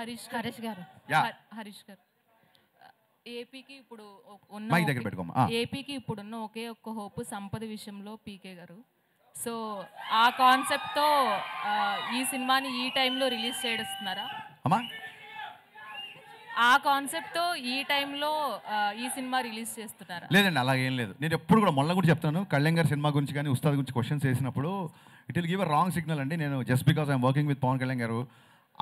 హరీష్ గారు యా హరీష్ గారు ఏపీకి ఇప్పుడు మైక్ దగ్గర పెట్టుకోమా. ఏపీకి ఇప్పుడున్న ఒకే ఒక్క హోప్ సంపద విషయంలో పీకే గారు. సో ఆ కాన్సెప్ట్తో ఈ సినిమాని ఈ టైంలో రిలీజ్ చేస్తున్నారా అమ్మా? ఆ కాన్సెప్ట్తో ఈ టైంలో ఈ సినిమా రిలీజ్ చేస్తున్నారా? లేదండి, అలాగేం లేదు. నేను ఎప్పుడు కూడా మొన్న కూడా చెప్తాను, కళ్యాణ్ గారి సినిమా గురించి కానీ ఉస్తాద్ గురించి క్వశ్చన్స్ వేసినప్పుడు it will give a wrong signal అండి. నేను just because I'm working with Pavan Kalyan garu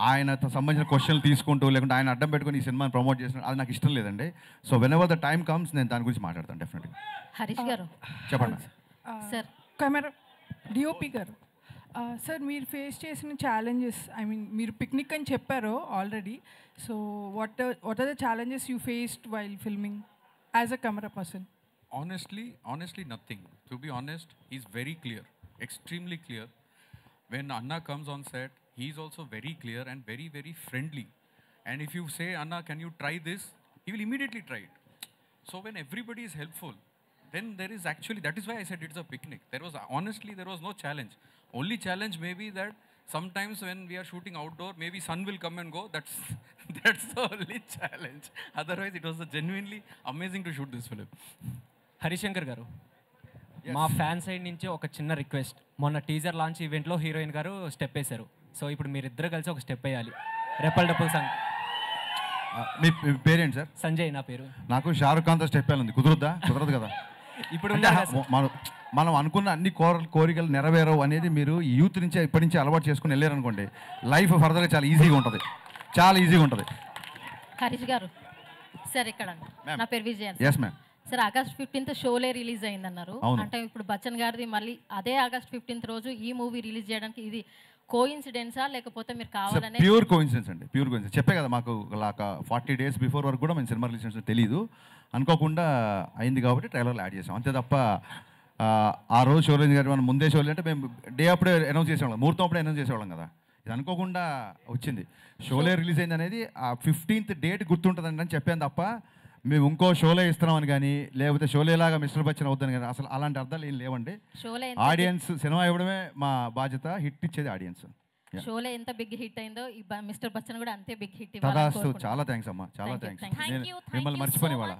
ఆయనతో సంబంధించిన క్వశ్చన్లు తీసుకుంటూ లేకుంటే ఆయన అడ్డం పెట్టుకుని ఈ సినిమాని ప్రమోట్ చేసిన అది నాకు ఇష్టం లేదండి. So whenever the time comes నేను దాని గురించి మాట్లాడతాను డెఫినెట్గా. హరీష్ గారు చెప్పండి sir. Camera DOP garu, sir మీరు ఫేస్ చేసిన ఛాలెంజెస్, ఐ మీన్ మీరు పిక్నిక్ అని చెప్పారు already. So what are the challenges you faced while filming as a camera person? Honestly, nothing. To be honest, he's very clear, extremely clear. When Anna comes on set, he's also very clear and very, very friendly. And if you say, Anna, can you try this? He will immediately try it. So when everybody is helpful, then there is actually, that is why I said it's a picnic. There was no challenge. Only challenge may be that sometimes when we are shooting outdoor, maybe sun will come and go. That's the only challenge. Otherwise, it was genuinely amazing to shoot this film. Harishankar గారు, మా fan side నుంచి ఒక చిన్న request. మొన్న teaser launch ఈవెంట్లో heroine గారు step వేశారు. So ఇప్పుడు మీరిద్దరు కలిసి ఒక స్టెప్ వేయాలి. Repel డపుల్ song. మీ పేరేంటి సార్? సంజయ్ నా పేరు. నాకు షారుఖ్ ఖాన్తో స్టెప్ వేయాలి. కుదరదు కదా. ఇప్పుడు మనం అనుకున్న అన్ని కోరికలు నెరవేరవు అనేది మీరు యూత్ నుంచి ఇప్పటి నుంచి అలవాటు చేసుకుని వెళ్ళారనుకోండి, లైఫ్ ఫర్దర్గా చాలా ఈజీగా ఉంటుంది. హరీష్ గారు సార్, ఇక్కడ నా పేరు Vijayan. Yes ma'am. Sir, August 15th Sholay release అయిందన్నారు. అంటే ఇప్పుడు బచ్చన్ గారిది మళ్ళీ అదే ఆగస్ట్ 15th రోజు ఈ మూవీ రిలీజ్ చేయడానికి ఇది కోఇన్సిడెన్సా లేకపోతే మీరు కావాలనే? ప్యూర్ కోఇన్సిడెన్స్ అండి, ప్యూర్ కోఇన్సిడెన్స్. చెప్పే కదా, మాకు 40 days బిఫోర్ వరకు కూడా మేము సినిమా రిలీజ్ చేసిన తెలియదు. అనుకోకుండా అయింది కాబట్టి ట్రైలర్లో యాడ్ చేసాం అంతే తప్ప ఆ రోజు షో రిలీజ్ గారు మనం ముందే షో అంటే మేము డే అప్పుడే అనౌన్స్ చేసేవాళ్ళం, ముహూర్తం అప్పుడే అనౌన్స్ చేసేవాళ్ళం కదా. ఇది అనుకోకుండా వచ్చింది. షోలే రిలీజ్ అయింది అనేది ఆ 15th డేట్ గుర్తుంటుందండి అని చెప్పాను తప్ప మేము ఇంకో షోలే ఇస్తున్నామని కానీ లేకపోతే షోలేలాగా మిస్టర్ బచ్చన్ అవుద్దని కానీ అసలు అలాంటి అర్థాలు ఏం లేవండి. ఆడియన్స్ సినిమా ఇవ్వడమే మా బాధ్యత, హిట్ ఇచ్చేది ఆడియన్స్. షోలే ఎంత బిగ్ హిట్ అయిందో మిస్టర్ బచ్చన్ కూడా అంతే బిగ్ హిట్ ఇవ్వాలి. చాలా థ్యాంక్స్ అమ్మా, చాలా థ్యాంక్స్. మిమ్మల్ని మర్చిపోయి వాళ్ళ